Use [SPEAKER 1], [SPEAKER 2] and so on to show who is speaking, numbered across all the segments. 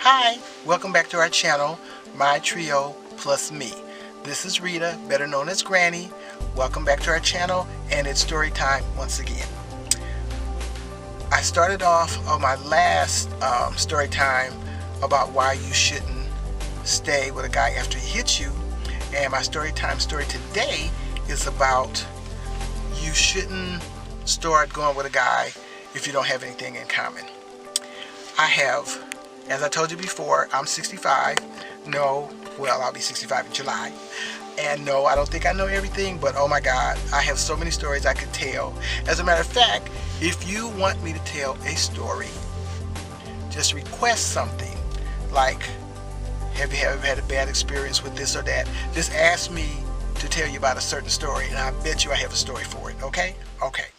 [SPEAKER 1] Hi, welcome back to our channel, My Trio Plus Me. This is Rita, better known as Granny. Welcome back to our channel, and it's story time once again. I started off on my last story time about why you shouldn't stay with a guy after he hits you, and my story time story today is about you shouldn't start going with a guy if you don't have anything in common. I have, as I told you before, I'm 65. No, well, I'll be 65 in July. And no, I don't think I know everything, but oh my God, I have so many stories I could tell. As a matter of fact, if you want me to tell a story, just request something like, have you ever had a bad experience with this or that? Just ask me to tell you about a certain story, and I bet you I have a story for it, okay? Okay.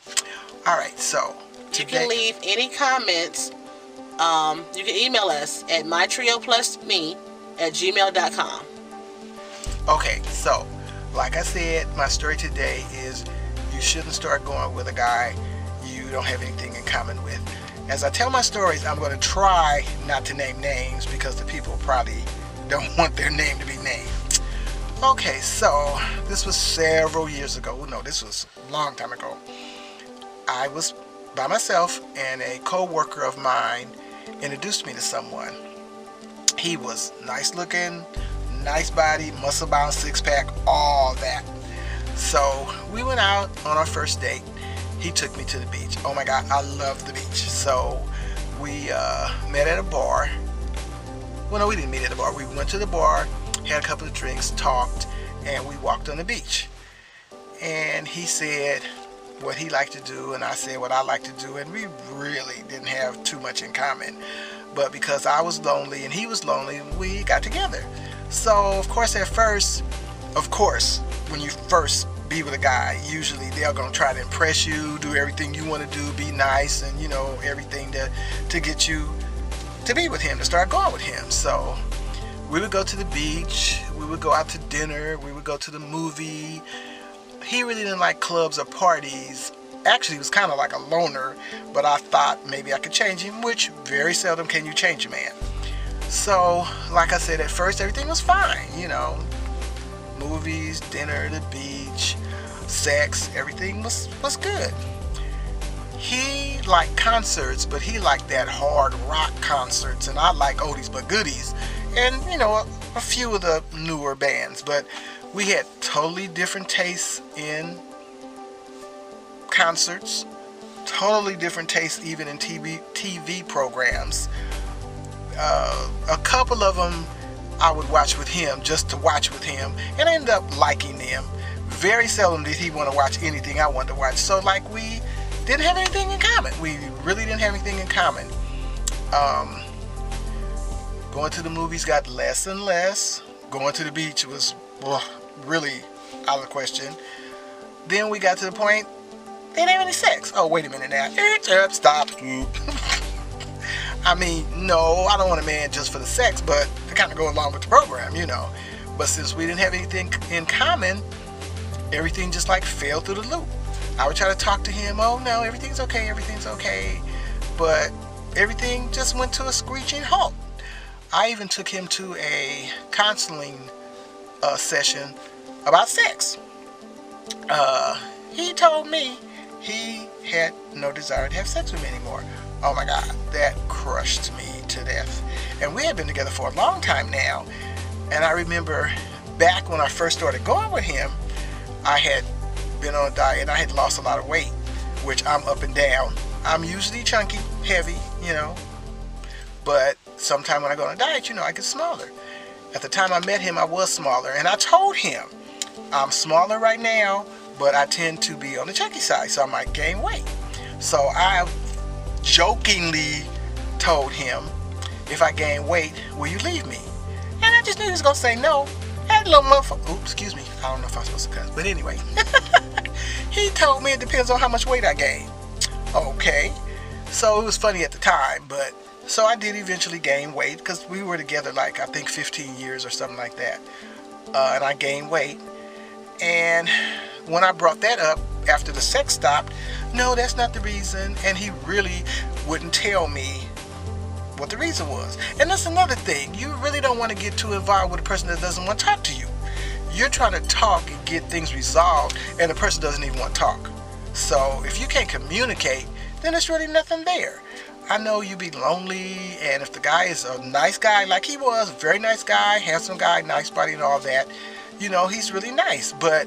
[SPEAKER 1] All right, so
[SPEAKER 2] you can leave any comments. You can email us at mytrioplusme@gmail.com.
[SPEAKER 1] Okay, so like I said, my story today is you shouldn't start going with a guy you don't have anything in common with. As I tell my stories, I'm going to try not to name names because the people probably don't want their name to be named. Okay, so this was several years ago. No, this was a long time ago. I was by myself, and a co-worker of mine introduced me to someone. He was nice looking, nice body, muscle bound, six pack, all that. So we went out on our first date. He took me to the beach. Oh my God, I love the beach. So we met at a bar. Well, no, we didn't meet at the bar. We went to the bar, had a couple of drinks, talked, and we walked on the beach. And he said what he liked to do, and I said what I like to do, and we really didn't have too much in common. But because I was lonely and he was lonely, we got together. So of course when you first be with a guy, usually they're gonna try to impress you, do everything you want to do, be nice, and you know, everything to get you to be with him, to start going with him. So we would go to the beach, we would go out to dinner, we would go to the movie. He really didn't like clubs or parties. Actually, he was kind of like a loner, but I thought maybe I could change him, which very seldom can you change a man. So, like I said, at first everything was fine, you know. Movies, dinner, the beach, sex, everything was good. He liked concerts, but he liked that hard rock concerts, and I like oldies but goodies, and you know, a few of the newer bands. But we had totally different tastes in concerts, totally different tastes even in TV programs. A couple of them I would watch with him just to watch with him, and I ended up liking them. Very seldom did he want to watch anything I wanted to watch. So like, we didn't have anything in common. We really didn't have anything in common. Going to the movies got less and less. Going to the beach was really out of the question. Then we got to the point they didn't have any sex. Oh, wait a minute now. Stop. I mean, no, I don't want a man just for the sex, but to kind of go along with the program, you know. But since we didn't have anything in common, everything just like fell through the loop. I would try to talk to him. Oh no, everything's okay, everything's okay. But everything just went to a screeching halt. I even took him to a counseling session about sex. He told me he had no desire to have sex with me anymore. Oh my God, that crushed me to death. And we had been together for a long time now. And I remember back when I first started going with him, I had been on a diet and I had lost a lot of weight, which I'm up and down. I'm usually chunky, heavy, you know. But sometime when I go on a diet, you know, I get smaller. At the time I met him, I was smaller. And I told him, I'm smaller right now, but I tend to be on the chunky side, so I might gain weight. So I jokingly told him, if I gain weight, will you leave me? And I just knew he was going to say no. That little motherfucker, oops, excuse me, I don't know if I'm supposed to cuss, but anyway. He told me it depends on how much weight I gain. Okay. So it was funny at the time, but so I did eventually gain weight because we were together like, I think 15 years or something like that. And I gained weight. And when I brought that up after the sex stopped, no, that's not the reason. And he really wouldn't tell me what the reason was. And that's another thing. You really don't want to get too involved with a person that doesn't want to talk to you. You're trying to talk and get things resolved, and the person doesn't even want to talk. So if you can't communicate, then there's really nothing there. I know you be lonely, and if the guy is a nice guy, like he was, very nice guy, handsome guy, nice body and all that, you know, he's really nice. But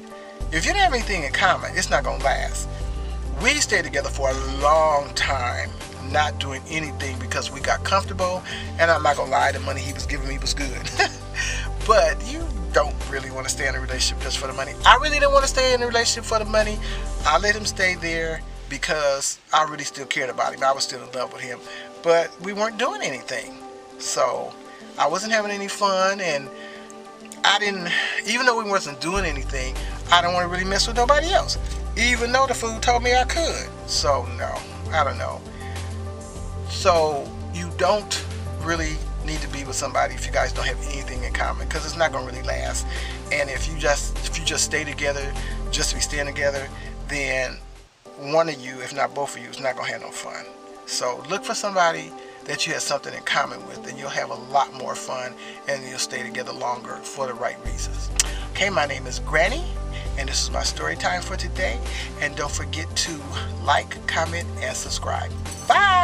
[SPEAKER 1] if you don't have anything in common, it's not going to last. We stayed together for a long time, not doing anything because we got comfortable, and I'm not going to lie, the money he was giving me was good. But you don't really want to stay in a relationship just for the money. I really didn't want to stay in a relationship for the money. I let him stay there because I really still cared about him. I was still in love with him. But we weren't doing anything. So I wasn't having any fun, and I didn't, even though we wasn't doing anything, I don't want to really mess with nobody else. Even though the food told me I could. So no, I don't know. So you don't really need to be with somebody if you guys don't have anything in common, because it's not going to really last. And if you just stay together just to be staying together, then one of you, if not both of you, is not going to have no fun. So look for somebody that you have something in common with, and you'll have a lot more fun, and you'll stay together longer for the right reasons. Okay, my name is Granny, and this is my story time for today. And don't forget to like, comment, and subscribe. Bye!